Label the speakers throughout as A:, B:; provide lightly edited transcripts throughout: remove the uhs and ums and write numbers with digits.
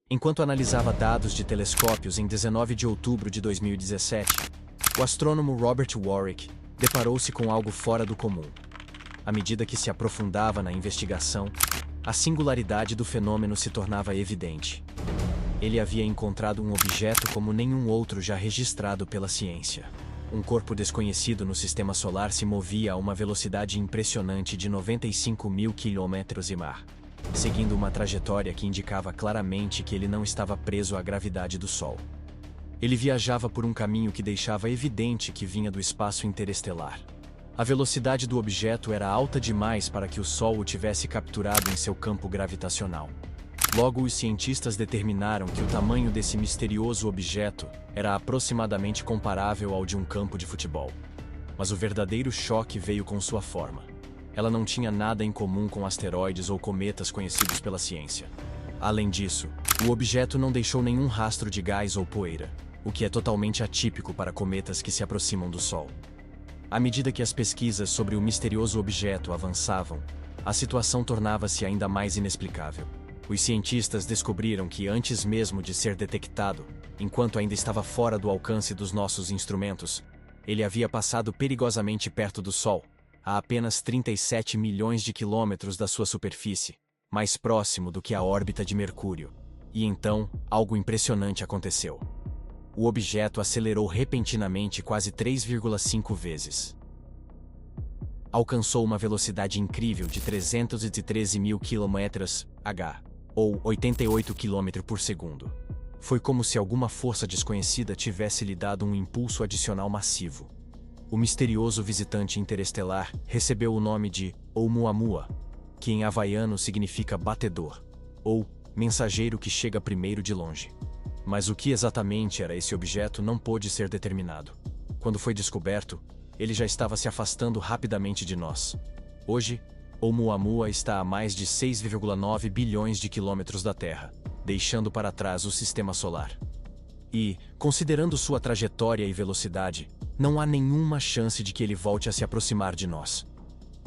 A: Enquanto analisava dados de telescópios em 19 de outubro de 2017, o astrônomo Robert Warwick deparou-se com algo fora do comum. À medida que se aprofundava na investigação, a singularidade do fenômeno se tornava evidente. Ele havia encontrado um objeto como nenhum outro já registrado pela ciência. Um corpo desconhecido no sistema solar se movia a uma velocidade impressionante de 95 mil km/h, seguindo uma trajetória que indicava claramente que ele não estava preso à gravidade do Sol. Ele viajava por um caminho que deixava evidente que vinha do espaço interestelar. A velocidade do objeto era alta demais para que o Sol o tivesse capturado em seu campo gravitacional. Logo, os cientistas determinaram que o tamanho desse misterioso objeto era aproximadamente comparável ao de um campo de futebol. Mas o verdadeiro choque veio com sua forma. Ela não tinha nada em comum com asteroides ou cometas conhecidos pela ciência. Além disso, o objeto não deixou nenhum rastro de gás ou poeira, o que é totalmente atípico para cometas que se aproximam do Sol. À medida que as pesquisas sobre o misterioso objeto avançavam, a situação tornava-se ainda mais inexplicável. Os cientistas descobriram que, antes mesmo de ser detectado, enquanto ainda estava fora do alcance dos nossos instrumentos, ele havia passado perigosamente perto do Sol, a apenas 37 milhões de quilômetros da sua superfície, mais próximo do que a órbita de Mercúrio. E então, algo impressionante aconteceu. O objeto acelerou repentinamente quase 3,5 vezes. Alcançou uma velocidade incrível de 313 mil km/h, ou 88 km por segundo. Foi como se alguma força desconhecida tivesse lhe dado um impulso adicional massivo. O misterioso visitante interestelar recebeu o nome de Oumuamua, que em havaiano significa batedor, ou mensageiro que chega primeiro de longe. Mas o que exatamente era esse objeto não pôde ser determinado. Quando foi descoberto, ele já estava se afastando rapidamente de nós. Hoje, Oumuamua está a mais de 6,9 bilhões de quilômetros da Terra, deixando para trás o Sistema Solar. E, considerando sua trajetória e velocidade, não há nenhuma chance de que ele volte a se aproximar de nós.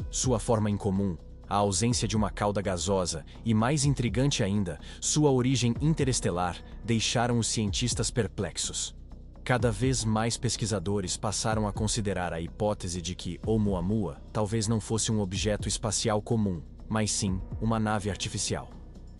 A: Sua forma incomum, a ausência de uma cauda gasosa e, mais intrigante ainda, sua origem interestelar deixaram os cientistas perplexos. Cada vez mais pesquisadores passaram a considerar a hipótese de que Oumuamua talvez não fosse um objeto espacial comum, mas sim uma nave artificial.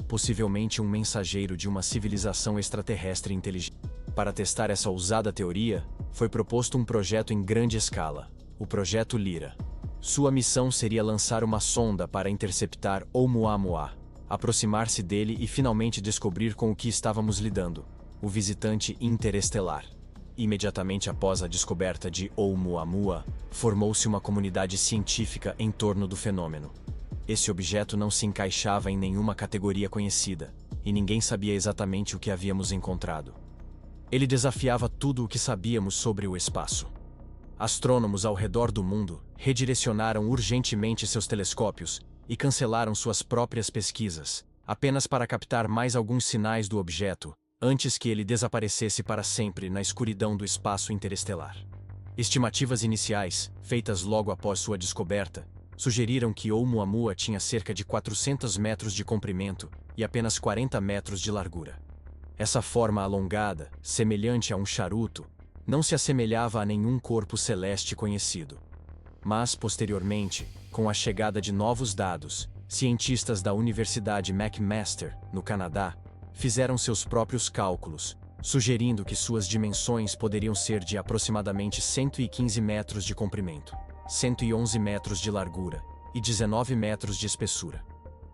A: Possivelmente um mensageiro de uma civilização extraterrestre inteligente. Para testar essa ousada teoria, foi proposto um projeto em grande escala, o Projeto Lyra. Sua missão seria lançar uma sonda para interceptar Oumuamua, aproximar-se dele e finalmente descobrir com o que estávamos lidando, o visitante interestelar. Imediatamente após a descoberta de Oumuamua, formou-se uma comunidade científica em torno do fenômeno. Esse objeto não se encaixava em nenhuma categoria conhecida, e ninguém sabia exatamente o que havíamos encontrado. Ele desafiava tudo o que sabíamos sobre o espaço. Astrônomos ao redor do mundo redirecionaram urgentemente seus telescópios e cancelaram suas próprias pesquisas, apenas para captar mais alguns sinais do objeto, antes que ele desaparecesse para sempre na escuridão do espaço interestelar. Estimativas iniciais, feitas logo após sua descoberta, sugeriram que Oumuamua tinha cerca de 400 metros de comprimento e apenas 40 metros de largura. Essa forma alongada, semelhante a um charuto, não se assemelhava a nenhum corpo celeste conhecido. Mas, posteriormente, com a chegada de novos dados, cientistas da Universidade McMaster, no Canadá, fizeram seus próprios cálculos, sugerindo que suas dimensões poderiam ser de aproximadamente 115 metros de comprimento, 111 metros de largura e 19 metros de espessura.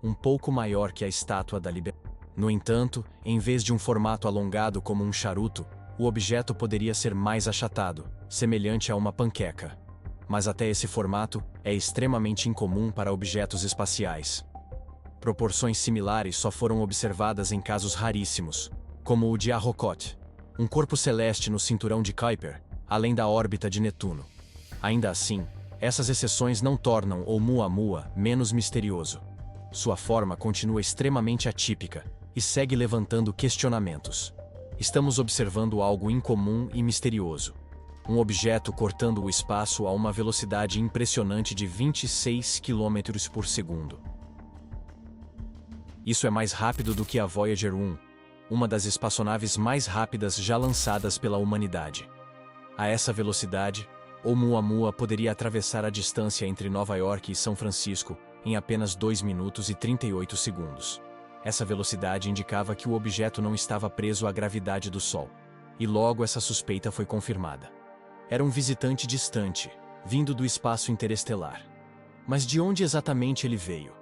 A: Um pouco maior que a Estátua da Liberdade. No entanto, em vez de um formato alongado como um charuto, o objeto poderia ser mais achatado, semelhante a uma panqueca. Mas até esse formato é extremamente incomum para objetos espaciais. Proporções similares só foram observadas em casos raríssimos, como o de Arrokoth, um corpo celeste no cinturão de Kuiper, além da órbita de Netuno. Ainda assim, essas exceções não tornam Oumuamua menos misterioso. Sua forma continua extremamente atípica e segue levantando questionamentos. Estamos observando algo incomum e misterioso. Um objeto cortando o espaço a uma velocidade impressionante de 26 km por segundo. Isso é mais rápido do que a Voyager 1, uma das espaçonaves mais rápidas já lançadas pela humanidade. A essa velocidade, Oumuamua poderia atravessar a distância entre Nova York e São Francisco em apenas 2 minutos e 38 segundos. Essa velocidade indicava que o objeto não estava preso à gravidade do Sol. E logo essa suspeita foi confirmada. Era um visitante distante, vindo do espaço interestelar. Mas de onde exatamente ele veio?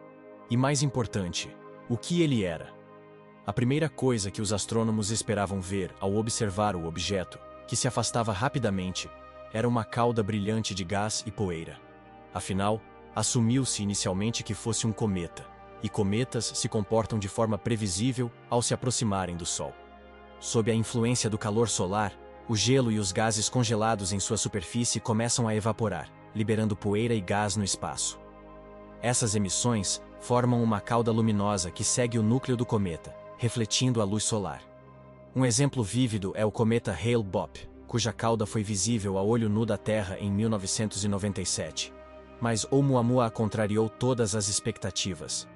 A: E mais importante, o que ele era? A primeira coisa que os astrônomos esperavam ver ao observar o objeto, que se afastava rapidamente, era uma cauda brilhante de gás e poeira. Afinal, assumiu-se inicialmente que fosse um cometa, e cometas se comportam de forma previsível ao se aproximarem do Sol. Sob a influência do calor solar, o gelo e os gases congelados em sua superfície começam a evaporar, liberando poeira e gás no espaço. Essas emissões formam uma cauda luminosa que segue o núcleo do cometa, refletindo a luz solar. Um exemplo vívido é o cometa Hale-Bopp, cuja cauda foi visível a olho nu da Terra em 1997. Mas Oumuamua contrariou todas as expectativas.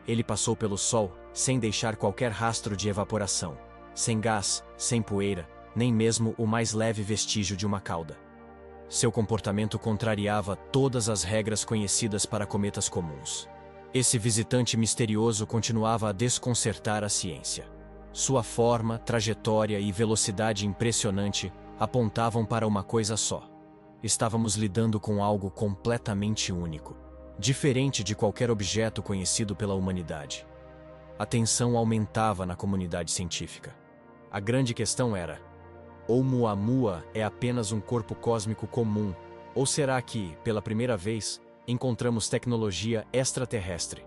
A: Ele passou pelo Sol sem deixar qualquer rastro de evaporação, sem gás, sem poeira, nem mesmo o mais leve vestígio de uma cauda. Seu comportamento contrariava todas as regras conhecidas para cometas comuns. Esse visitante misterioso continuava a desconcertar a ciência. Sua forma, trajetória e velocidade impressionante apontavam para uma coisa só. Estávamos lidando com algo completamente único, diferente de qualquer objeto conhecido pela humanidade. A tensão aumentava na comunidade científica. A grande questão era: Oumuamua é apenas um corpo cósmico comum, ou será que, pela primeira vez, encontramos tecnologia extraterrestre?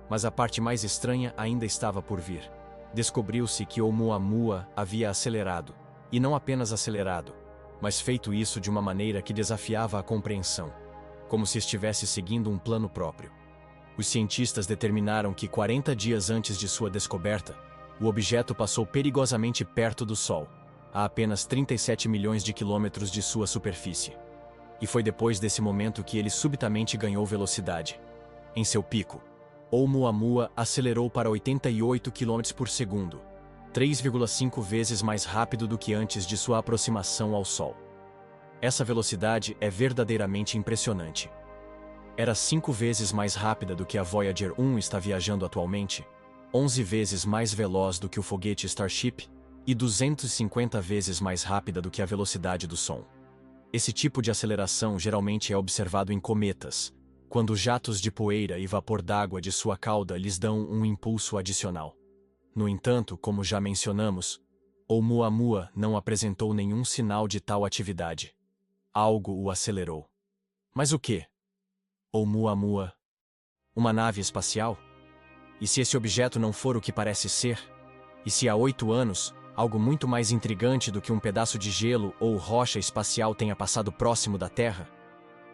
A: Mas a parte mais estranha ainda estava por vir. Descobriu-se que Oumuamua havia acelerado, e não apenas acelerado, mas feito isso de uma maneira que desafiava a compreensão, como se estivesse seguindo um plano próprio. Os cientistas determinaram que 40 dias antes de sua descoberta, o objeto passou perigosamente perto do Sol, a apenas 37 milhões de quilômetros de sua superfície. E foi depois desse momento que ele subitamente ganhou velocidade. Em seu pico, Oumuamua acelerou para 88 km por segundo, 3,5 vezes mais rápido do que antes de sua aproximação ao Sol. Essa velocidade é verdadeiramente impressionante. Era 5 vezes mais rápida do que a Voyager 1 está viajando atualmente, 11 vezes mais veloz do que o foguete Starship e 250 vezes mais rápida do que a velocidade do som. Esse tipo de aceleração geralmente é observado em cometas, quando jatos de poeira e vapor d'água de sua cauda lhes dão um impulso adicional. No entanto, como já mencionamos, Oumuamua não apresentou nenhum sinal de tal atividade. Algo o acelerou. Mas o quê? Oumuamua? Uma nave espacial? E se esse objeto não for o que parece ser? E se há 8 anos, algo muito mais intrigante do que um pedaço de gelo ou rocha espacial tenha passado próximo da Terra?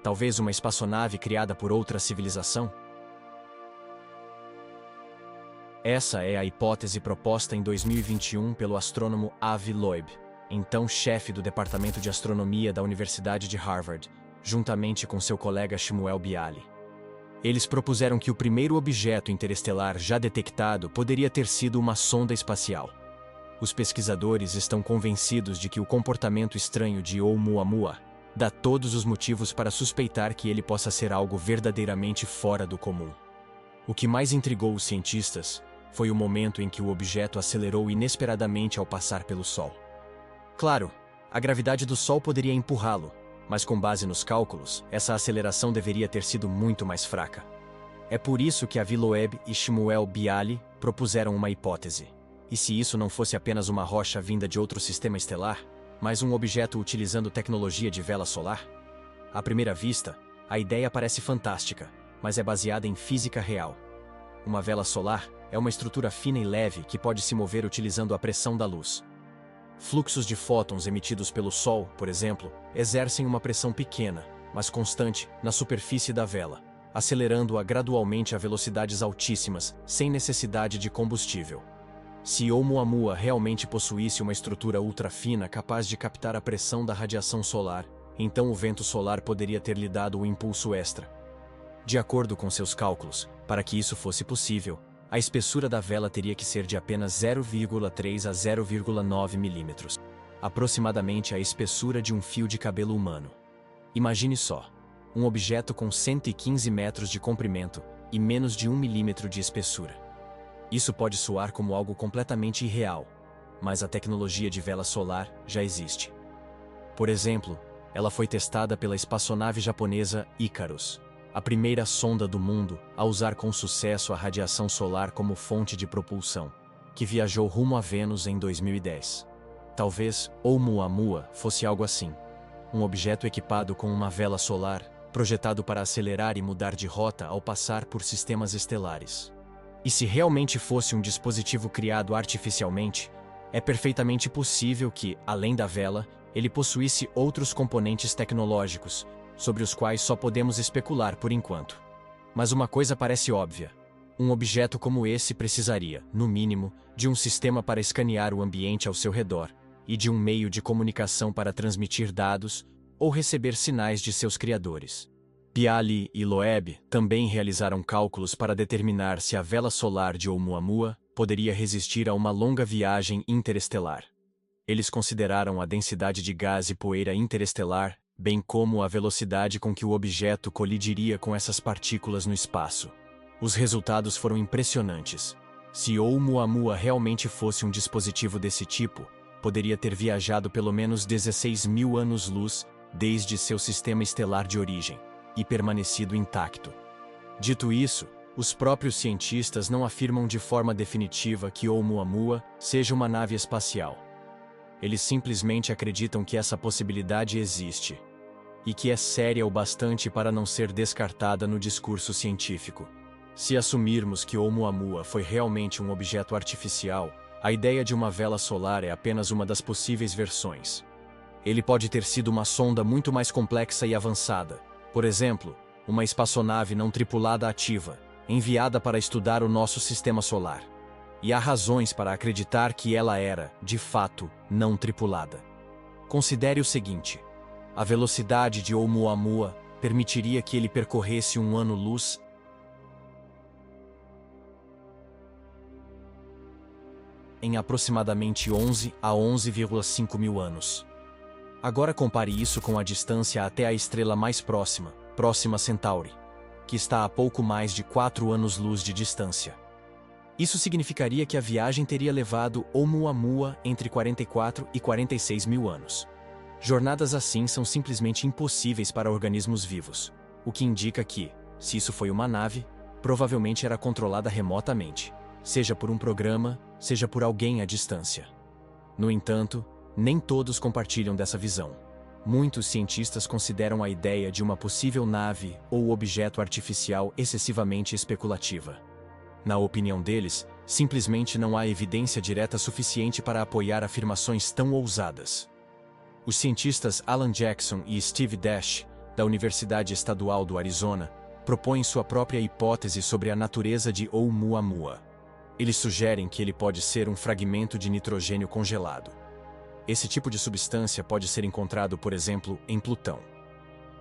A: Talvez uma espaçonave criada por outra civilização? Essa é a hipótese proposta em 2021 pelo astrônomo Avi Loeb, então chefe do Departamento de Astronomia da Universidade de Harvard, juntamente com seu colega Shmuel Bialy. Eles propuseram que o primeiro objeto interestelar já detectado poderia ter sido uma sonda espacial. Os pesquisadores estão convencidos de que o comportamento estranho de Oumuamua dá todos os motivos para suspeitar que ele possa ser algo verdadeiramente fora do comum. O que mais intrigou os cientistas foi o momento em que o objeto acelerou inesperadamente ao passar pelo Sol. Claro, a gravidade do Sol poderia empurrá-lo, mas com base nos cálculos, essa aceleração deveria ter sido muito mais fraca. É por isso que Avi Loeb e Shmuel Bialy propuseram uma hipótese. E se isso não fosse apenas uma rocha vinda de outro sistema estelar, mas um objeto utilizando tecnologia de vela solar? À primeira vista, a ideia parece fantástica, mas é baseada em física real. Uma vela solar é uma estrutura fina e leve que pode se mover utilizando a pressão da luz. Fluxos de fótons emitidos pelo Sol, por exemplo, exercem uma pressão pequena, mas constante, na superfície da vela, acelerando-a gradualmente a velocidades altíssimas, sem necessidade de combustível. Se Oumuamua realmente possuísse uma estrutura ultrafina capaz de captar a pressão da radiação solar, então o vento solar poderia ter lhe dado um impulso extra. De acordo com seus cálculos, para que isso fosse possível, a espessura da vela teria que ser de apenas 0,3 a 0,9 milímetros, aproximadamente a espessura de um fio de cabelo humano. Imagine só, um objeto com 115 metros de comprimento e menos de 1 milímetro de espessura. Isso pode soar como algo completamente irreal, mas a tecnologia de vela solar já existe. Por exemplo, ela foi testada pela espaçonave japonesa Icarus, a primeira sonda do mundo a usar com sucesso a radiação solar como fonte de propulsão, que viajou rumo a Vênus em 2010. Talvez Oumuamua fosse algo assim, um objeto equipado com uma vela solar, projetado para acelerar e mudar de rota ao passar por sistemas estelares. E se realmente fosse um dispositivo criado artificialmente, é perfeitamente possível que, além da vela, ele possuísse outros componentes tecnológicos, sobre os quais só podemos especular por enquanto. Mas uma coisa parece óbvia. Um objeto como esse precisaria, no mínimo, de um sistema para escanear o ambiente ao seu redor, e de um meio de comunicação para transmitir dados ou receber sinais de seus criadores. Bialy e Loeb também realizaram cálculos para determinar se a vela solar de Oumuamua poderia resistir a uma longa viagem interestelar. Eles consideraram a densidade de gás e poeira interestelar, bem como a velocidade com que o objeto colidiria com essas partículas no espaço. Os resultados foram impressionantes. Se Oumuamua realmente fosse um dispositivo desse tipo, poderia ter viajado pelo menos 16 mil anos-luz desde seu sistema estelar de origem, e permanecido intacto. Dito isso, os próprios cientistas não afirmam de forma definitiva que Oumuamua seja uma nave espacial. Eles simplesmente acreditam que essa possibilidade existe, e que é séria o bastante para não ser descartada no discurso científico. Se assumirmos que Oumuamua foi realmente um objeto artificial, a ideia de uma vela solar é apenas uma das possíveis versões. Ele pode ter sido uma sonda muito mais complexa e avançada, por exemplo, uma espaçonave não tripulada ativa, enviada para estudar o nosso sistema solar. E há razões para acreditar que ela era, de fato, não tripulada. Considere o seguinte: a velocidade de Oumuamua permitiria que ele percorresse um ano-luz em aproximadamente 11 a 11,5 mil anos. Agora compare isso com a distância até a estrela mais próxima, Próxima Centauri, que está a pouco mais de 4 anos-luz de distância. Isso significaria que a viagem teria levado Oumuamua entre 44 e 46 mil anos. Jornadas assim são simplesmente impossíveis para organismos vivos, o que indica que, se isso foi uma nave, provavelmente era controlada remotamente, seja por um programa, seja por alguém à distância. No entanto, nem todos compartilham dessa visão. Muitos cientistas consideram a ideia de uma possível nave ou objeto artificial excessivamente especulativa. Na opinião deles, simplesmente não há evidência direta suficiente para apoiar afirmações tão ousadas. Os cientistas Alan Jackson e Steve Dash, da Universidade Estadual do Arizona, propõem sua própria hipótese sobre a natureza de Oumuamua. Eles sugerem que ele pode ser um fragmento de nitrogênio congelado. Esse tipo de substância pode ser encontrado, por exemplo, em Plutão.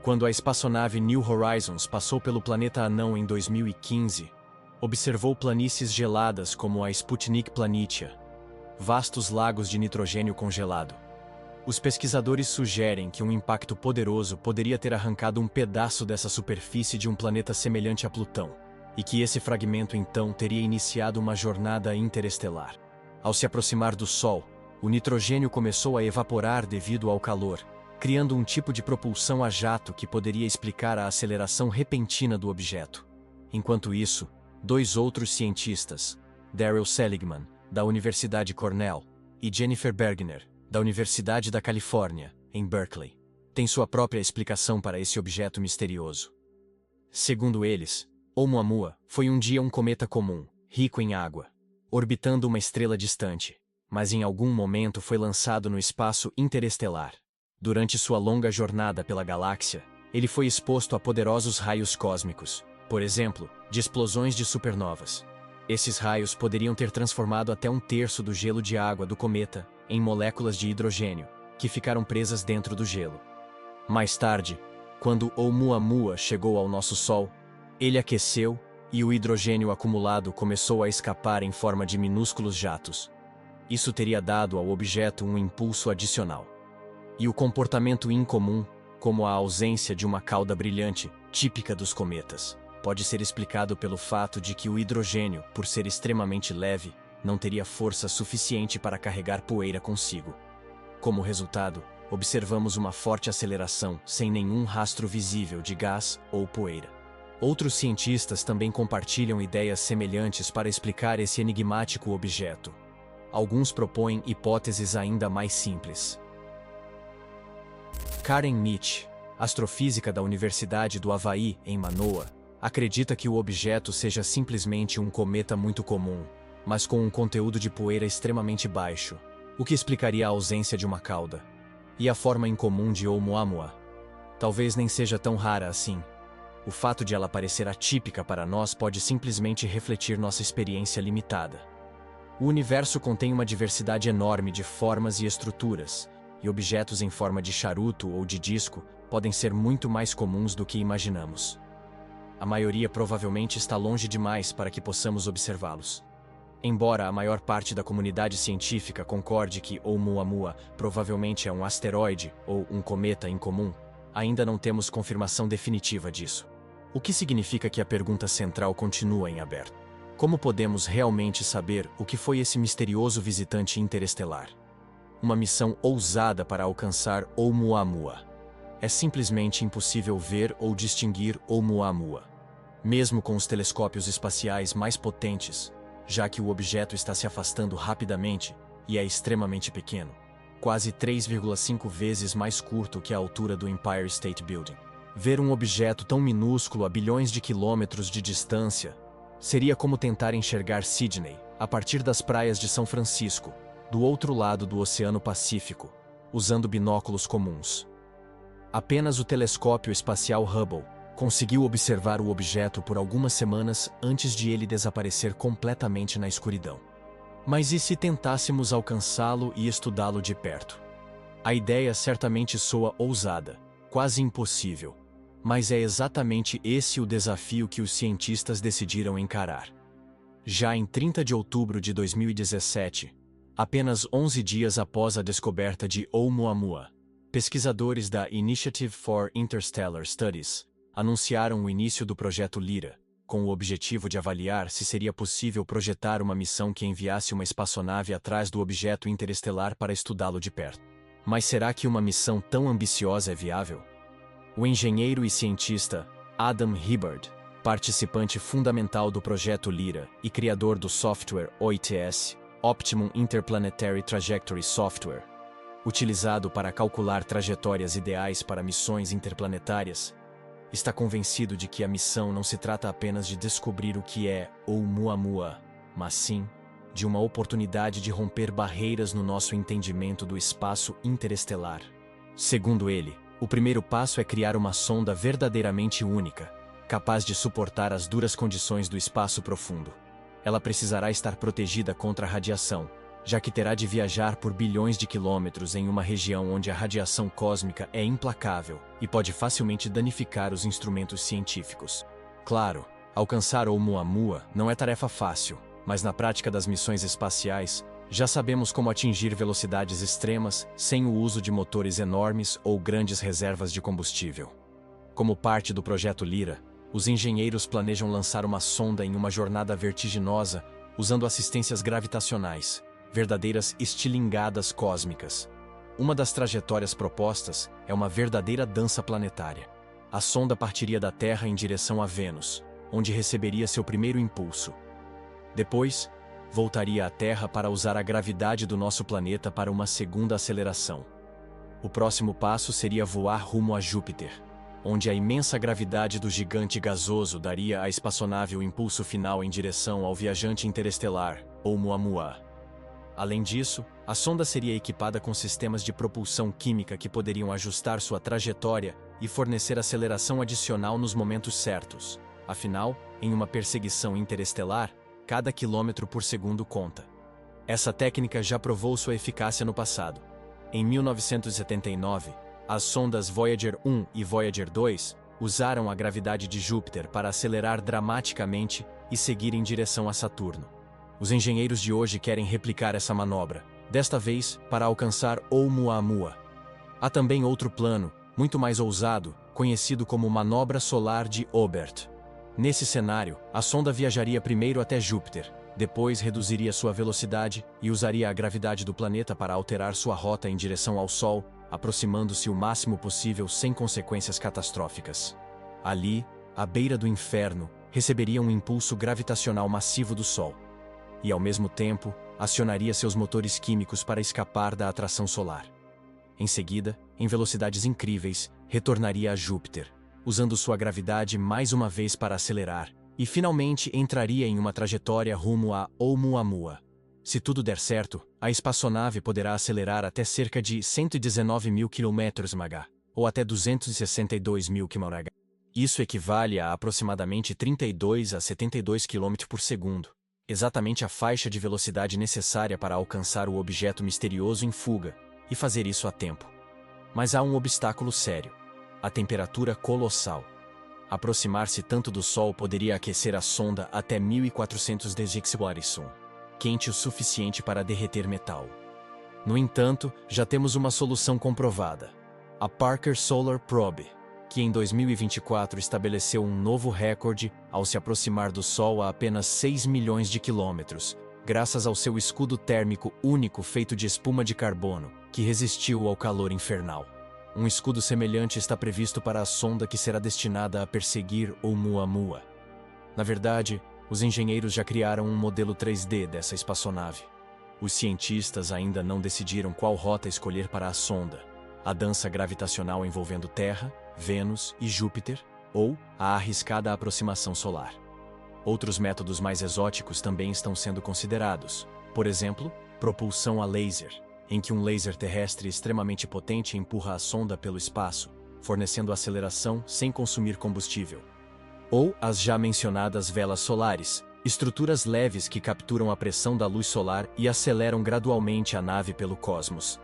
A: Quando a espaçonave New Horizons passou pelo planeta anão em 2015, observou planícies geladas como a Sputnik Planitia, vastos lagos de nitrogênio congelado. Os pesquisadores sugerem que um impacto poderoso poderia ter arrancado um pedaço dessa superfície de um planeta semelhante a Plutão, e que esse fragmento então teria iniciado uma jornada interestelar. Ao se aproximar do Sol, o nitrogênio começou a evaporar devido ao calor, criando um tipo de propulsão a jato que poderia explicar a aceleração repentina do objeto. Enquanto isso, dois outros cientistas, Darrell Seligman, da Universidade Cornell, e Jennifer Bergner, da Universidade da Califórnia, em Berkeley, têm sua própria explicação para esse objeto misterioso. Segundo eles, Oumuamua foi um dia um cometa comum, rico em água, orbitando uma estrela distante, mas em algum momento foi lançado no espaço interestelar. Durante sua longa jornada pela galáxia, ele foi exposto a poderosos raios cósmicos, por exemplo, de explosões de supernovas. Esses raios poderiam ter transformado até 1/3 do gelo de água do cometa em moléculas de hidrogênio, que ficaram presas dentro do gelo. Mais tarde, quando Oumuamua chegou ao nosso Sol, ele aqueceu e o hidrogênio acumulado começou a escapar em forma de minúsculos jatos. Isso teria dado ao objeto um impulso adicional. E o comportamento incomum, como a ausência de uma cauda brilhante, típica dos cometas, pode ser explicado pelo fato de que o hidrogênio, por ser extremamente leve, não teria força suficiente para carregar poeira consigo. Como resultado, observamos uma forte aceleração sem nenhum rastro visível de gás ou poeira. Outros cientistas também compartilham ideias semelhantes para explicar esse enigmático objeto. Alguns propõem hipóteses ainda mais simples. Karen Mitch, astrofísica da Universidade do Havaí, em Manoa, acredita que o objeto seja simplesmente um cometa muito comum, mas com um conteúdo de poeira extremamente baixo, o que explicaria a ausência de uma cauda. E a forma incomum de Oumuamua. Talvez nem seja tão rara assim. O fato de ela parecer atípica para nós pode simplesmente refletir nossa experiência limitada. O universo contém uma diversidade enorme de formas e estruturas, e objetos em forma de charuto ou de disco podem ser muito mais comuns do que imaginamos. A maioria provavelmente está longe demais para que possamos observá-los. Embora a maior parte da comunidade científica concorde que Oumuamua provavelmente é um asteroide ou um cometa incomum, ainda não temos confirmação definitiva disso. O que significa que a pergunta central continua em aberto. Como podemos realmente saber o que foi esse misterioso visitante interestelar? Uma missão ousada para alcançar Oumuamua. É simplesmente impossível ver ou distinguir Oumuamua, mesmo com os telescópios espaciais mais potentes, já que o objeto está se afastando rapidamente e é extremamente pequeno, quase 3,5 vezes mais curto que a altura do Empire State Building. Ver um objeto tão minúsculo a bilhões de quilômetros de distância seria como tentar enxergar Sydney, a partir das praias de São Francisco, do outro lado do Oceano Pacífico, usando binóculos comuns. Apenas o telescópio espacial Hubble conseguiu observar o objeto por algumas semanas antes de ele desaparecer completamente na escuridão. Mas e se tentássemos alcançá-lo e estudá-lo de perto? A ideia certamente soa ousada, quase impossível, mas é exatamente esse o desafio que os cientistas decidiram encarar. Já em 30 de outubro de 2017, apenas 11 dias após a descoberta de Oumuamua, pesquisadores da Initiative for Interstellar Studies anunciaram o início do projeto Lyra, com o objetivo de avaliar se seria possível projetar uma missão que enviasse uma espaçonave atrás do objeto interestelar para estudá-lo de perto. Mas será que uma missão tão ambiciosa é viável? O engenheiro e cientista Adam Hibbard, participante fundamental do projeto Lyra e criador do software OITS, Optimum Interplanetary Trajectory Software, utilizado para calcular trajetórias ideais para missões interplanetárias, está convencido de que a missão não se trata apenas de descobrir o que é Oumuamua, mas sim de uma oportunidade de romper barreiras no nosso entendimento do espaço interestelar. Segundo ele, o primeiro passo é criar uma sonda verdadeiramente única, capaz de suportar as duras condições do espaço profundo. Ela precisará estar protegida contra a radiação, já que terá de viajar por bilhões de quilômetros em uma região onde a radiação cósmica é implacável e pode facilmente danificar os instrumentos científicos. Claro, alcançar Oumuamua não é tarefa fácil, mas na prática das missões espaciais, já sabemos como atingir velocidades extremas sem o uso de motores enormes ou grandes reservas de combustível. Como parte do projeto Lyra, os engenheiros planejam lançar uma sonda em uma jornada vertiginosa usando assistências gravitacionais, verdadeiras estilingadas cósmicas. Uma das trajetórias propostas é uma verdadeira dança planetária. A sonda partiria da Terra em direção a Vênus, onde receberia seu primeiro impulso. Depois, voltaria à Terra para usar a gravidade do nosso planeta para uma segunda aceleração. O próximo passo seria voar rumo a Júpiter, onde a imensa gravidade do gigante gasoso daria à espaçonave o impulso final em direção ao viajante interestelar, Oumuamua. Além disso, a sonda seria equipada com sistemas de propulsão química que poderiam ajustar sua trajetória e fornecer aceleração adicional nos momentos certos. Afinal, em uma perseguição interestelar, cada quilômetro por segundo conta. Essa técnica já provou sua eficácia no passado. Em 1979, as sondas Voyager 1 e Voyager 2 usaram a gravidade de Júpiter para acelerar dramaticamente e seguir em direção a Saturno. Os engenheiros de hoje querem replicar essa manobra, desta vez para alcançar Oumuamua. Há também outro plano, muito mais ousado, conhecido como Manobra Solar de Oberth. Nesse cenário, a sonda viajaria primeiro até Júpiter, depois reduziria sua velocidade e usaria a gravidade do planeta para alterar sua rota em direção ao Sol, aproximando-se o máximo possível sem consequências catastróficas. Ali, à beira do inferno, receberia um impulso gravitacional massivo do Sol. E, ao mesmo tempo, acionaria seus motores químicos para escapar da atração solar. Em seguida, em velocidades incríveis, retornaria a Júpiter, usando sua gravidade mais uma vez para acelerar, e finalmente entraria em uma trajetória rumo a Oumuamua. Se tudo der certo, a espaçonave poderá acelerar até cerca de 119 mil km/h, ou até 262 mil km/h. Isso equivale a aproximadamente 32 a 72 km por segundo, exatamente a faixa de velocidade necessária para alcançar o objeto misterioso em fuga, e fazer isso a tempo. Mas há um obstáculo sério: a temperatura colossal. Aproximar-se tanto do Sol poderia aquecer a sonda até 1400 degexcelsius, quente o suficiente para derreter metal. No entanto, já temos uma solução comprovada: a Parker Solar Probe, que em 2024 estabeleceu um novo recorde ao se aproximar do Sol a apenas 6 milhões de quilômetros, graças ao seu escudo térmico único feito de espuma de carbono, que resistiu ao calor infernal. Um escudo semelhante está previsto para a sonda que será destinada a perseguir Oumuamua. Na verdade, os engenheiros já criaram um modelo 3D dessa espaçonave. Os cientistas ainda não decidiram qual rota escolher para a sonda: a dança gravitacional envolvendo Terra, Vênus e Júpiter, ou a arriscada aproximação solar. Outros métodos mais exóticos também estão sendo considerados. Por exemplo, propulsão a laser, em que um laser terrestre extremamente potente empurra a sonda pelo espaço, fornecendo aceleração sem consumir combustível. Ou as já mencionadas velas solares, estruturas leves que capturam a pressão da luz solar e aceleram gradualmente a nave pelo cosmos.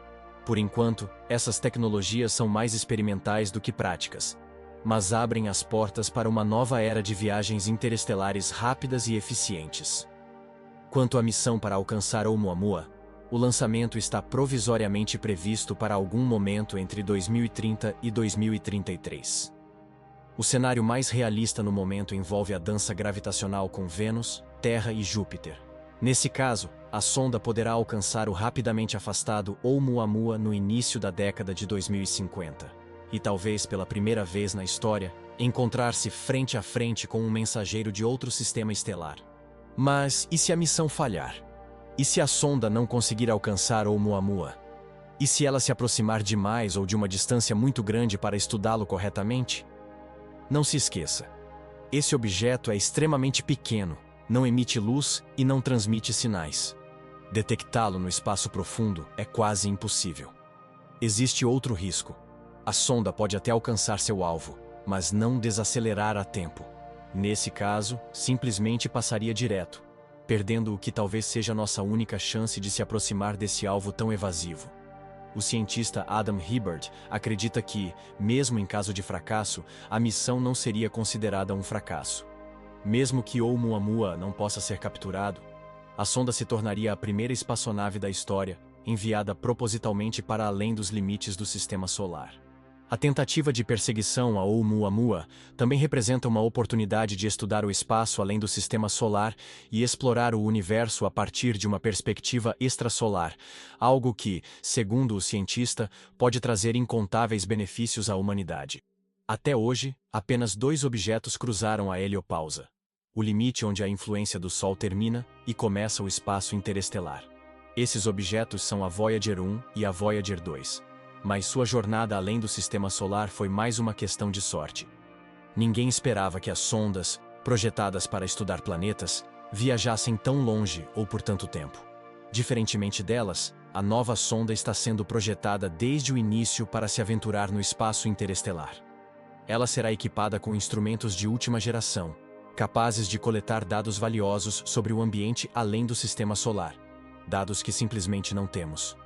A: Por enquanto, essas tecnologias são mais experimentais do que práticas, mas abrem as portas para uma nova era de viagens interestelares rápidas e eficientes. Quanto à missão para alcançar Oumuamua, o lançamento está provisoriamente previsto para algum momento entre 2030 e 2033. O cenário mais realista no momento envolve a dança gravitacional com Vênus, Terra e Júpiter. Nesse caso, a sonda poderá alcançar o rapidamente afastado Oumuamua no início da década de 2050, e talvez pela primeira vez na história, encontrar-se frente a frente com um mensageiro de outro sistema estelar. Mas e se a missão falhar? E se a sonda não conseguir alcançar Oumuamua? E se ela se aproximar demais ou de uma distância muito grande para estudá-lo corretamente? Não se esqueça: esse objeto é extremamente pequeno, não emite luz e não transmite sinais. Detectá-lo no espaço profundo é quase impossível. Existe outro risco: a sonda pode até alcançar seu alvo, mas não desacelerar a tempo. Nesse caso, simplesmente passaria direto, perdendo o que talvez seja nossa única chance de se aproximar desse alvo tão evasivo. O cientista Adam Hibbard acredita que, mesmo em caso de fracasso, a missão não seria considerada um fracasso. Mesmo que Oumuamua não possa ser capturado, a sonda se tornaria a primeira espaçonave da história enviada propositalmente para além dos limites do sistema solar. A tentativa de perseguição a Oumuamua também representa uma oportunidade de estudar o espaço além do sistema solar e explorar o universo a partir de uma perspectiva extrasolar, algo que, segundo o cientista, pode trazer incontáveis benefícios à humanidade. Até hoje, apenas 2 objetos cruzaram a heliopausa, o limite onde a influência do Sol termina e começa o espaço interestelar. Esses objetos são a Voyager 1 e a Voyager 2. Mas sua jornada além do sistema solar foi mais uma questão de sorte. Ninguém esperava que as sondas, projetadas para estudar planetas, viajassem tão longe ou por tanto tempo. Diferentemente delas, a nova sonda está sendo projetada desde o início para se aventurar no espaço interestelar. Ela será equipada com instrumentos de última geração, capazes de coletar dados valiosos sobre o ambiente além do sistema solar, dados que simplesmente não temos.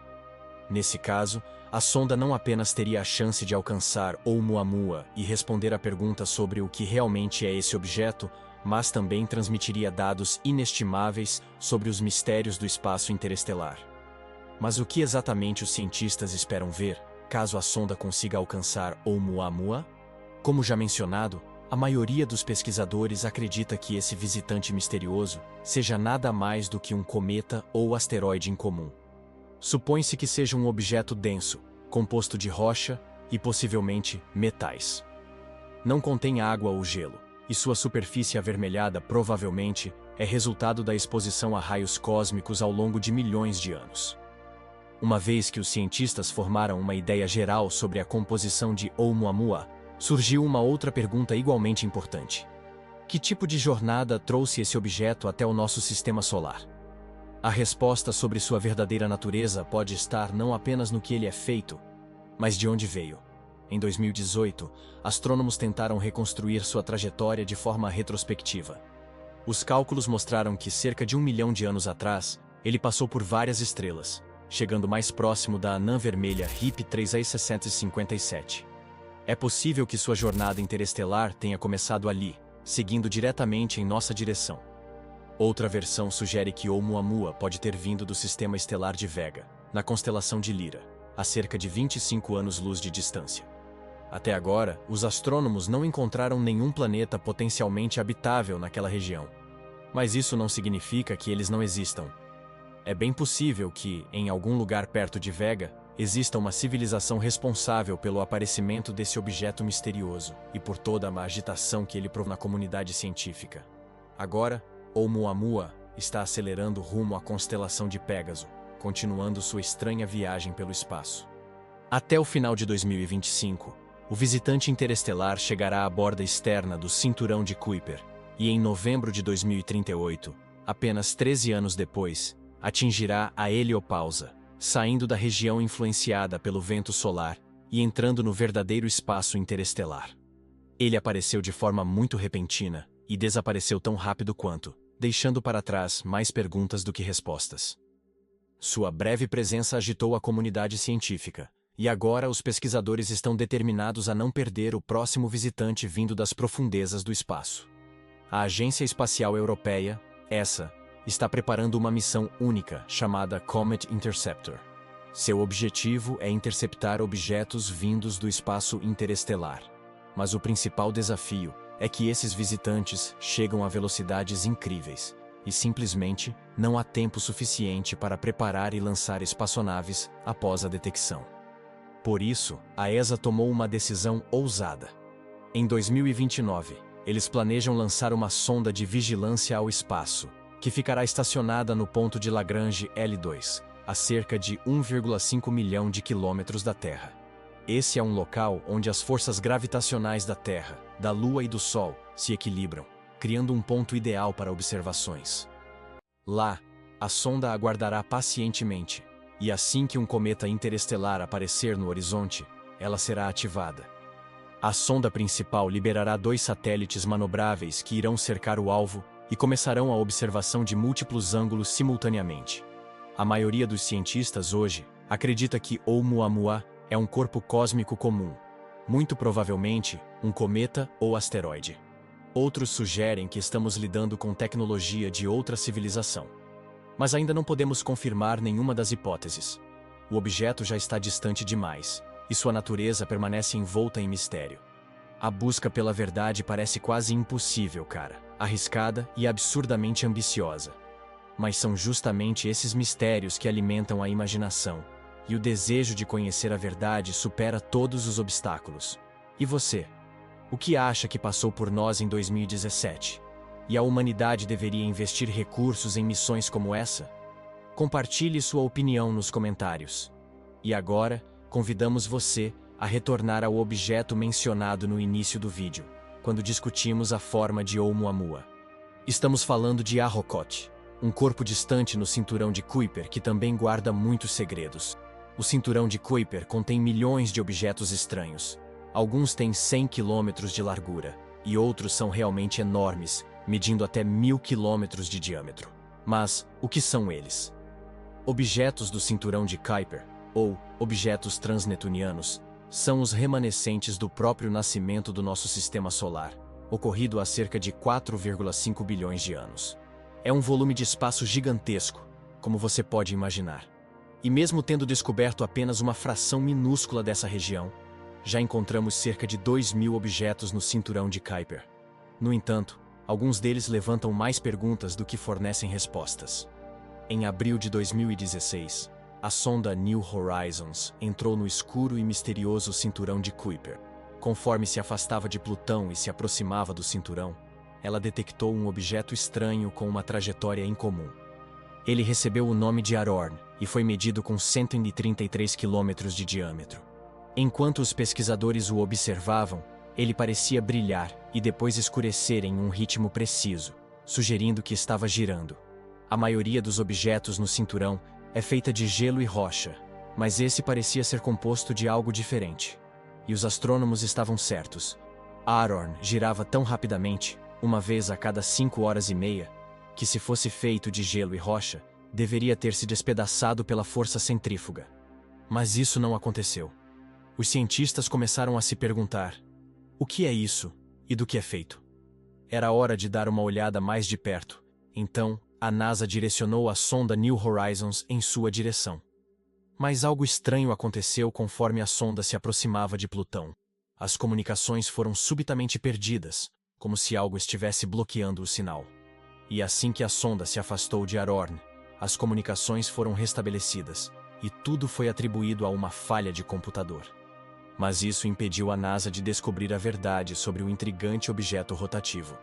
A: Nesse caso, a sonda não apenas teria a chance de alcançar Oumuamua e responder à pergunta sobre o que realmente é esse objeto, mas também transmitiria dados inestimáveis sobre os mistérios do espaço interestelar. Mas o que exatamente os cientistas esperam ver, caso a sonda consiga alcançar Oumuamua? Como já mencionado, a maioria dos pesquisadores acredita que esse visitante misterioso seja nada mais do que um cometa ou asteroide incomum. Supõe-se que seja um objeto denso, composto de rocha e possivelmente metais. Não contém água ou gelo, e sua superfície avermelhada provavelmente é resultado da exposição a raios cósmicos ao longo de milhões de anos. Uma vez que os cientistas formaram uma ideia geral sobre a composição de Oumuamua, surgiu uma outra pergunta igualmente importante. Que tipo de jornada trouxe esse objeto até o nosso sistema solar? A resposta sobre sua verdadeira natureza pode estar não apenas no que ele é feito, mas de onde veio. Em 2018, astrônomos tentaram reconstruir sua trajetória de forma retrospectiva. Os cálculos mostraram que cerca de 1 milhão de anos atrás, ele passou por várias estrelas, chegando mais próximo da anã vermelha RIP 3A657. É possível que sua jornada interestelar tenha começado ali, seguindo diretamente em nossa direção. Outra versão sugere que Oumuamua pode ter vindo do sistema estelar de Vega, na constelação de Lyra, a cerca de 25 anos-luz de distância. Até agora, os astrônomos não encontraram nenhum planeta potencialmente habitável naquela região. Mas isso não significa que eles não existam. É bem possível que, em algum lugar perto de Vega, exista uma civilização responsável pelo aparecimento desse objeto misterioso e por toda a agitação que ele provocou na comunidade científica. Agora, Oumuamua está acelerando rumo à constelação de Pégaso, continuando sua estranha viagem pelo espaço. Até o final de 2025, o visitante interestelar chegará à borda externa do cinturão de Kuiper e, em novembro de 2038, apenas 13 anos depois, atingirá a heliopausa, saindo da região influenciada pelo vento solar e entrando no verdadeiro espaço interestelar. Ele apareceu de forma muito repentina e desapareceu tão rápido quanto, deixando para trás mais perguntas do que respostas. Sua breve presença agitou a comunidade científica, e agora os pesquisadores estão determinados a não perder o próximo visitante vindo das profundezas do espaço. A Agência Espacial Europeia, ESA, está preparando uma missão única chamada Comet Interceptor. Seu objetivo é interceptar objetos vindos do espaço interestelar. Mas o principal desafio é que esses visitantes chegam a velocidades incríveis e simplesmente não há tempo suficiente para preparar e lançar espaçonaves após a detecção. Por isso, a ESA tomou uma decisão ousada. Em 2029, eles planejam lançar uma sonda de vigilância ao espaço, que ficará estacionada no ponto de Lagrange L2, a cerca de 1,5 milhão de quilômetros da Terra. Esse é um local onde as forças gravitacionais da Terra, da Lua e do Sol se equilibram, criando um ponto ideal para observações. Lá, a sonda aguardará pacientemente, e assim que um cometa interestelar aparecer no horizonte, ela será ativada. A sonda principal liberará 2 satélites manobráveis que irão cercar o alvo e começarão a observação de múltiplos ângulos simultaneamente. A maioria dos cientistas hoje acredita que Oumuamua é um corpo cósmico comum, muito provavelmente um cometa ou asteroide. Outros sugerem que estamos lidando com tecnologia de outra civilização. Mas ainda não podemos confirmar nenhuma das hipóteses. O objeto já está distante demais, e sua natureza permanece envolta em mistério. A busca pela verdade parece quase impossível, cara, arriscada e absurdamente ambiciosa. Mas são justamente esses mistérios que alimentam a imaginação, e o desejo de conhecer a verdade supera todos os obstáculos. E você? O que acha que passou por nós em 2017? E a humanidade deveria investir recursos em missões como essa? Compartilhe sua opinião nos comentários. E agora, convidamos você a retornar ao objeto mencionado no início do vídeo, quando discutimos a forma de Oumuamua. Estamos falando de Arrokoth, um corpo distante no cinturão de Kuiper que também guarda muitos segredos. O cinturão de Kuiper contém milhões de objetos estranhos. Alguns têm 100 quilômetros de largura, e outros são realmente enormes, medindo até 1000 quilômetros de diâmetro. Mas, o que são eles? Objetos do cinturão de Kuiper, ou objetos transnetunianos, são os remanescentes do próprio nascimento do nosso sistema solar, ocorrido há cerca de 4,5 bilhões de anos. É um volume de espaço gigantesco, como você pode imaginar. E mesmo tendo descoberto apenas uma fração minúscula dessa região, já encontramos cerca de 2.000 objetos no cinturão de Kuiper. No entanto, alguns deles levantam mais perguntas do que fornecem respostas. Em abril de 2016, a sonda New Horizons entrou no escuro e misterioso cinturão de Kuiper. Conforme se afastava de Plutão e se aproximava do cinturão, ela detectou um objeto estranho com uma trajetória incomum. Ele recebeu o nome de Arorn e foi medido com 133 quilômetros de diâmetro. Enquanto os pesquisadores o observavam, ele parecia brilhar e depois escurecer em um ritmo preciso, sugerindo que estava girando. A maioria dos objetos no cinturão é feita de gelo e rocha, mas esse parecia ser composto de algo diferente. E os astrônomos estavam certos. Arorn girava tão rapidamente, uma vez a cada 5 horas e meia, que se fosse feito de gelo e rocha, deveria ter se despedaçado pela força centrífuga. Mas isso não aconteceu. Os cientistas começaram a se perguntar: o que é isso e do que é feito? Era hora de dar uma olhada mais de perto. Então, a NASA direcionou a sonda New Horizons em sua direção. Mas algo estranho aconteceu conforme a sonda se aproximava de Plutão. As comunicações foram subitamente perdidas, como se algo estivesse bloqueando o sinal. E assim que a sonda se afastou de Arorn, as comunicações foram restabelecidas, e tudo foi atribuído a uma falha de computador. Mas isso impediu a NASA de descobrir a verdade sobre o intrigante objeto rotativo.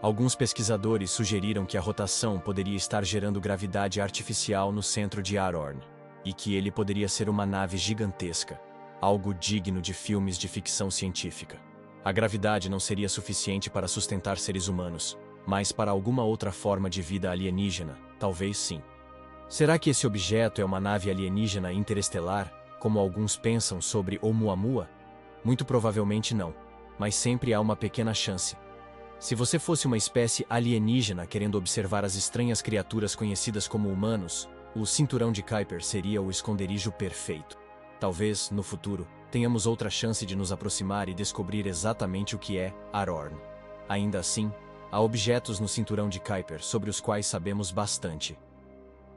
A: Alguns pesquisadores sugeriram que a rotação poderia estar gerando gravidade artificial no centro de Arorn, e que ele poderia ser uma nave gigantesca, algo digno de filmes de ficção científica. A gravidade não seria suficiente para sustentar seres humanos, mas para alguma outra forma de vida alienígena, talvez sim. Será que esse objeto é uma nave alienígena interestelar, como alguns pensam sobre Oumuamua? Muito provavelmente não, mas sempre há uma pequena chance. Se você fosse uma espécie alienígena querendo observar as estranhas criaturas conhecidas como humanos, o cinturão de Kuiper seria o esconderijo perfeito. Talvez, no futuro, tenhamos outra chance de nos aproximar e descobrir exatamente o que é Arorn. Ainda assim, há objetos no cinturão de Kuiper sobre os quais sabemos bastante.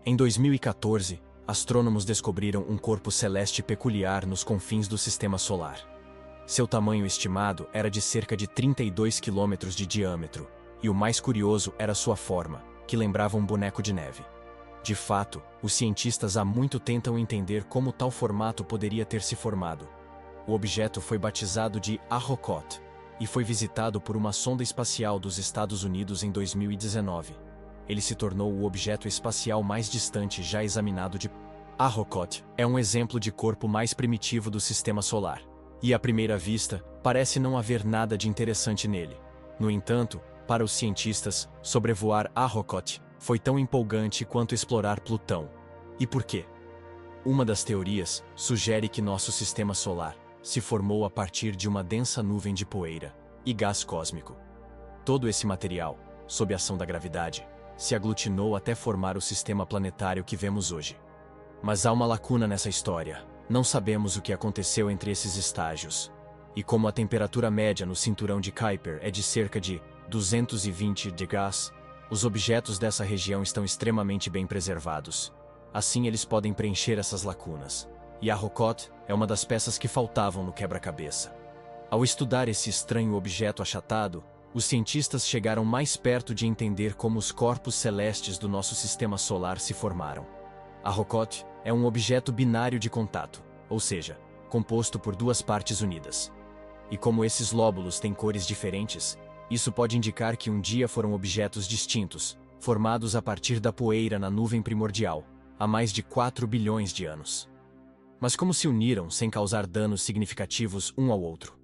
A: Em 2014, astrônomos descobriram um corpo celeste peculiar nos confins do Sistema Solar. Seu tamanho estimado era de cerca de 32 quilômetros de diâmetro, e o mais curioso era sua forma, que lembrava um boneco de neve. De fato, os cientistas há muito tentam entender como tal formato poderia ter se formado. O objeto foi batizado de Arrokoth e foi visitado por uma sonda espacial dos Estados Unidos em 2019. Ele se tornou o objeto espacial mais distante já examinado de Arrokoth. É um exemplo de corpo mais primitivo do Sistema Solar, e à primeira vista, parece não haver nada de interessante nele. No entanto, para os cientistas, sobrevoar Arrokoth foi tão empolgante quanto explorar Plutão. E por quê? Uma das teorias sugere que nosso Sistema Solar se formou a partir de uma densa nuvem de poeira e gás cósmico. Todo esse material, sob a ação da gravidade, se aglutinou até formar o sistema planetário que vemos hoje. Mas há uma lacuna nessa história. Não sabemos o que aconteceu entre esses estágios. E como a temperatura média no cinturão de Kuiper é de cerca de 220 de gás, os objetos dessa região estão extremamente bem preservados. Assim eles podem preencher essas lacunas. E Arrokoth é uma das peças que faltavam no quebra-cabeça. Ao estudar esse estranho objeto achatado, os cientistas chegaram mais perto de entender como os corpos celestes do nosso sistema solar se formaram. Arrokoth é um objeto binário de contato, ou seja, composto por duas partes unidas. E como esses lóbulos têm cores diferentes, isso pode indicar que um dia foram objetos distintos, formados a partir da poeira na nuvem primordial, há mais de 4 bilhões de anos. Mas como se uniram sem causar danos significativos um ao outro?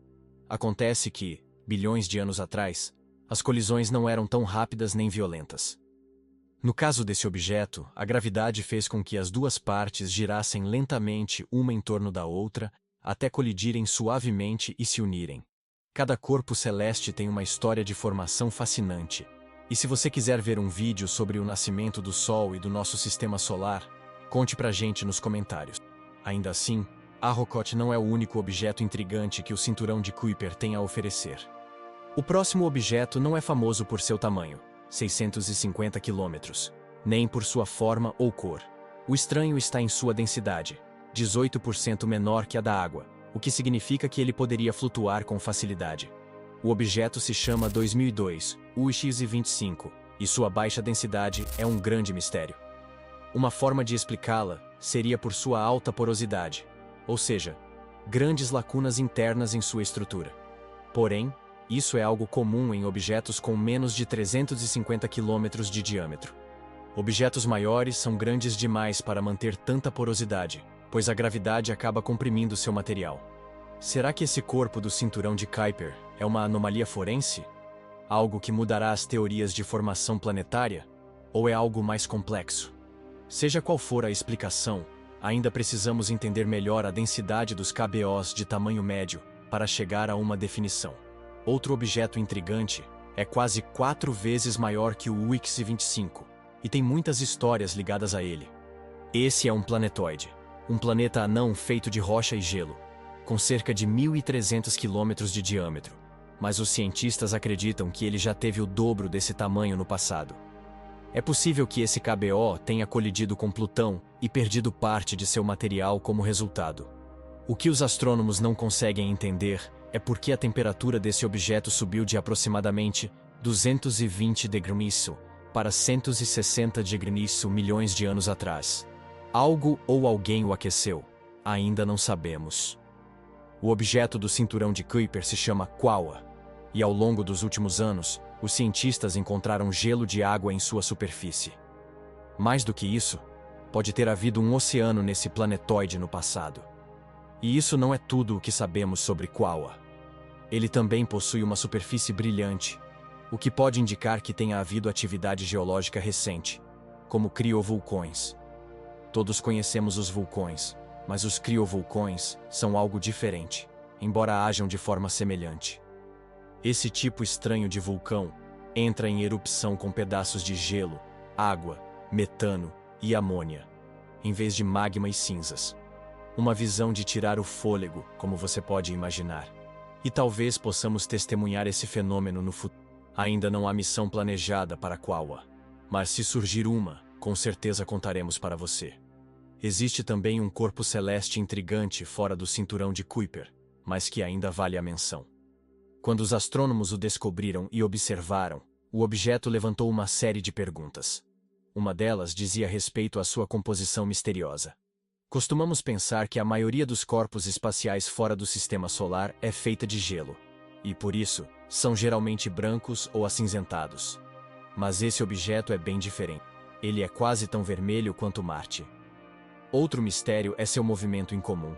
A: Acontece que, bilhões de anos atrás, as colisões não eram tão rápidas nem violentas. No caso desse objeto, a gravidade fez com que as duas partes girassem lentamente uma em torno da outra, até colidirem suavemente e se unirem. Cada corpo celeste tem uma história de formação fascinante. E se você quiser ver um vídeo sobre o nascimento do Sol e do nosso sistema solar, conte pra gente nos comentários. Ainda assim, Arrokoth não é o único objeto intrigante que o cinturão de Kuiper tem a oferecer. O próximo objeto não é famoso por seu tamanho, 650 quilômetros, nem por sua forma ou cor. O estranho está em sua densidade, 18% menor que a da água, o que significa que ele poderia flutuar com facilidade. O objeto se chama 2002, UX-25, e sua baixa densidade é um grande mistério. Uma forma de explicá-la seria por sua alta porosidade, ou seja, grandes lacunas internas em sua estrutura. Porém, isso é algo comum em objetos com menos de 350 km de diâmetro. Objetos maiores são grandes demais para manter tanta porosidade, pois a gravidade acaba comprimindo seu material. Será que esse corpo do cinturão de Kuiper é uma anomalia forense? Algo que mudará as teorias de formação planetária? Ou é algo mais complexo? Seja qual for a explicação, ainda precisamos entender melhor a densidade dos KBOs de tamanho médio para chegar a uma definição. Outro objeto intrigante é quase 4 vezes maior que o UX-25 e tem muitas histórias ligadas a ele. Esse é um planetoide, um planeta anão feito de rocha e gelo, com cerca de 1.300 quilômetros de diâmetro, mas os cientistas acreditam que ele já teve o dobro desse tamanho no passado. É possível que esse KBO tenha colidido com Plutão e perdido parte de seu material como resultado. O que os astrônomos não conseguem entender é por que a temperatura desse objeto subiu de aproximadamente 220 degrees para 160 degrees milhões de anos atrás. Algo ou alguém o aqueceu? Ainda não sabemos. O objeto do cinturão de Kuiper se chama Quaoar, e ao longo dos últimos anos, os cientistas encontraram gelo de água em sua superfície. Mais do que isso, pode ter havido um oceano nesse planetoide no passado. E isso não é tudo o que sabemos sobre Quaoar. Ele também possui uma superfície brilhante, o que pode indicar que tenha havido atividade geológica recente, como criovulcões. Todos conhecemos os vulcões, mas os criovulcões são algo diferente, embora hajam de forma semelhante. Esse tipo estranho de vulcão entra em erupção com pedaços de gelo, água, metano e amônia, em vez de magma e cinzas. Uma visão de tirar o fôlego, como você pode imaginar. E talvez possamos testemunhar esse fenômeno no futuro. Ainda não há missão planejada para Quaoar, mas se surgir uma, com certeza contaremos para você. Existe também um corpo celeste intrigante fora do cinturão de Kuiper, mas que ainda vale a menção. Quando os astrônomos o descobriram e observaram, o objeto levantou uma série de perguntas. Uma delas dizia respeito à sua composição misteriosa. Costumamos pensar que a maioria dos corpos espaciais fora do sistema solar é feita de gelo, e por isso, são geralmente brancos ou acinzentados. Mas esse objeto é bem diferente. Ele é quase tão vermelho quanto Marte. Outro mistério é seu movimento incomum.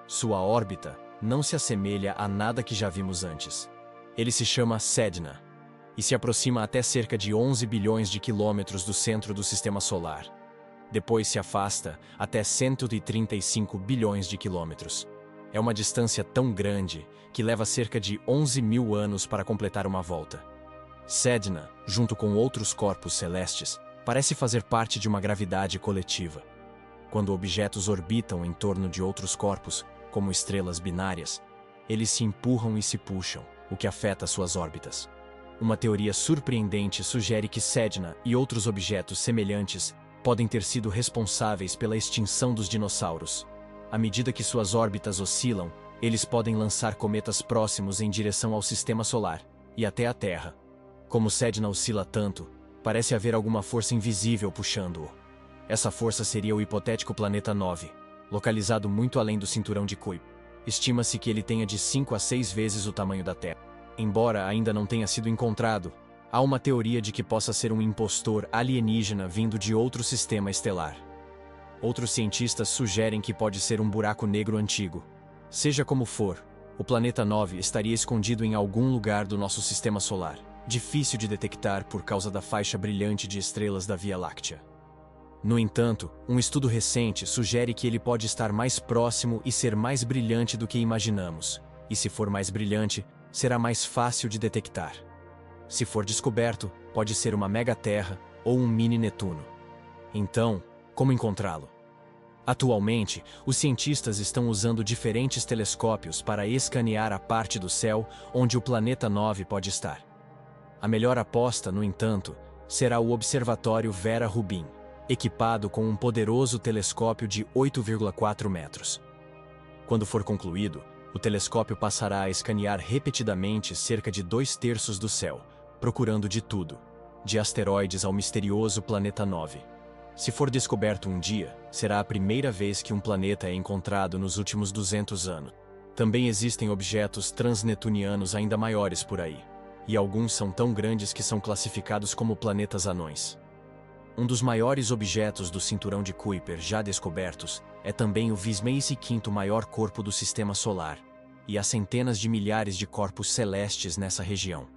A: Sua órbita não se assemelha a nada que já vimos antes. Ele se chama Sedna, e se aproxima até cerca de 11 bilhões de quilômetros do centro do sistema solar. Depois se afasta até 135 bilhões de quilômetros. É uma distância tão grande que leva cerca de 11 mil anos para completar uma volta. Sedna, junto com outros corpos celestes, parece fazer parte de uma gravidade coletiva. Quando objetos orbitam em torno de outros corpos, como estrelas binárias, eles se empurram e se puxam, o que afeta suas órbitas. Uma teoria surpreendente sugere que Sedna e outros objetos semelhantes podem ter sido responsáveis pela extinção dos dinossauros. À medida que suas órbitas oscilam, eles podem lançar cometas próximos em direção ao sistema solar e até a Terra. Como Sedna oscila tanto, parece haver alguma força invisível puxando-o. Essa força seria o hipotético planeta 9, localizado muito além do cinturão de Kuiper. Estima-se que ele tenha de 5 a 6 vezes o tamanho da Terra. Embora ainda não tenha sido encontrado, há uma teoria de que possa ser um impostor alienígena vindo de outro sistema estelar. Outros cientistas sugerem que pode ser um buraco negro antigo. Seja como for, o planeta 9 estaria escondido em algum lugar do nosso sistema solar, difícil de detectar por causa da faixa brilhante de estrelas da Via Láctea. No entanto, um estudo recente sugere que ele pode estar mais próximo e ser mais brilhante do que imaginamos, e se for mais brilhante, será mais fácil de detectar. Se for descoberto, pode ser uma megaterra ou um mini Netuno. Então, como encontrá-lo? Atualmente, os cientistas estão usando diferentes telescópios para escanear a parte do céu onde o planeta 9 pode estar. A melhor aposta, no entanto, será o Observatório Vera Rubin, equipado com um poderoso telescópio de 8,4 metros. Quando for concluído, o telescópio passará a escanear repetidamente cerca de 2/3 do céu, procurando de tudo, de asteroides ao misterioso planeta 9. Se for descoberto um dia, será a primeira vez que um planeta é encontrado nos últimos 200 anos. Também existem objetos transnetunianos ainda maiores por aí, e alguns são tão grandes que são classificados como planetas anões. Um dos maiores objetos do cinturão de Kuiper já descobertos é também o 25º maior corpo do Sistema Solar, e há centenas de milhares de corpos celestes nessa região.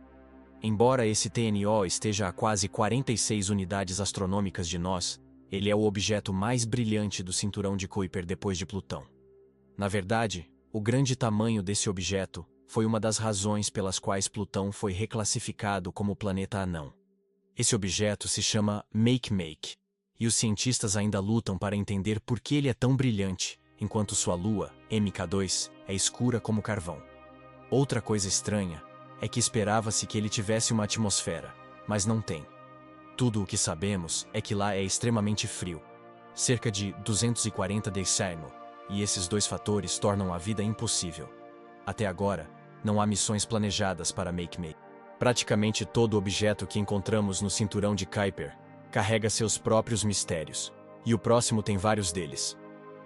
A: Embora esse TNO esteja a quase 46 unidades astronômicas de nós, ele é o objeto mais brilhante do cinturão de Kuiper depois de Plutão. Na verdade, o grande tamanho desse objeto foi uma das razões pelas quais Plutão foi reclassificado como planeta anão. Esse objeto se chama Makemake, e os cientistas ainda lutam para entender por que ele é tão brilhante, enquanto sua lua, MK2, é escura como carvão. Outra coisa estranha é que esperava-se que ele tivesse uma atmosfera, mas não tem. Tudo o que sabemos é que lá é extremamente frio, cerca de 240 °C, e esses dois fatores tornam a vida impossível. Até agora, não há missões planejadas para Makemake. Praticamente todo objeto que encontramos no cinturão de Kuiper carrega seus próprios mistérios, e o próximo tem vários deles.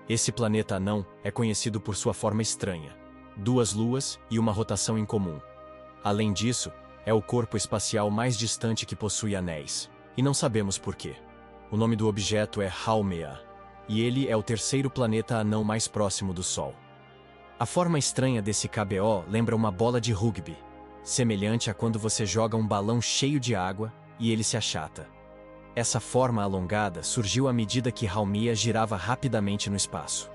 A: Esse planeta anão é conhecido por sua forma estranha, 2 luas e uma rotação incomum. Além disso, é o corpo espacial mais distante que possui anéis, e não sabemos por quê. O nome do objeto é Haumea, e ele é o 3º planeta anão mais próximo do Sol. A forma estranha desse KBO lembra uma bola de rugby, semelhante a quando você joga um balão cheio de água e ele se achata. Essa forma alongada surgiu à medida que Haumea girava rapidamente no espaço.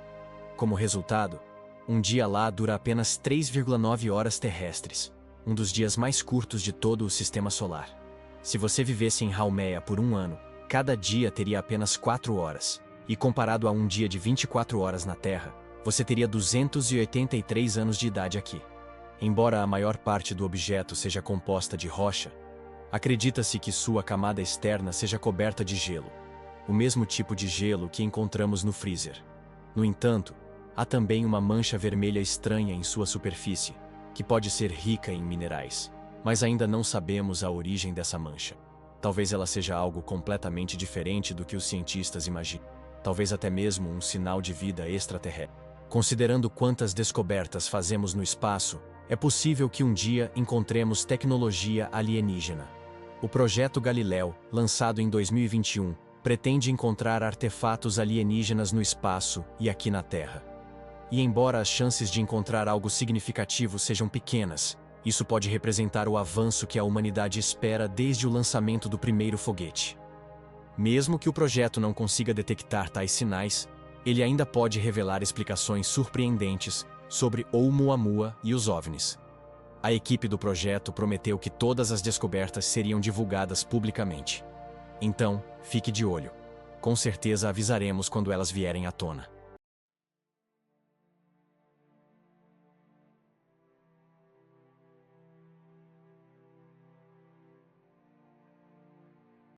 A: Como resultado, um dia lá dura apenas 3,9 horas terrestres, um dos dias mais curtos de todo o Sistema Solar. Se você vivesse em Haumea por um ano, cada dia teria apenas 4 horas, e comparado a um dia de 24 horas na Terra, você teria 283 anos de idade aqui. Embora a maior parte do objeto seja composta de rocha, acredita-se que sua camada externa seja coberta de gelo, o mesmo tipo de gelo que encontramos no freezer. No entanto, há também uma mancha vermelha estranha em sua superfície, que pode ser rica em minerais, mas ainda não sabemos a origem dessa mancha. Talvez ela seja algo completamente diferente do que os cientistas imaginam. Talvez até mesmo um sinal de vida extraterrestre. Considerando quantas descobertas fazemos no espaço, é possível que um dia encontremos tecnologia alienígena. O projeto Galileu, lançado em 2021, pretende encontrar artefatos alienígenas no espaço e aqui na Terra. E embora as chances de encontrar algo significativo sejam pequenas, isso pode representar o avanço que a humanidade espera desde o lançamento do primeiro foguete. Mesmo que o projeto não consiga detectar tais sinais, ele ainda pode revelar explicações surpreendentes sobre Oumuamua e os OVNIs. A equipe do projeto prometeu que todas as descobertas seriam divulgadas publicamente. Então, fique de olho. Com certeza avisaremos quando elas vierem à tona.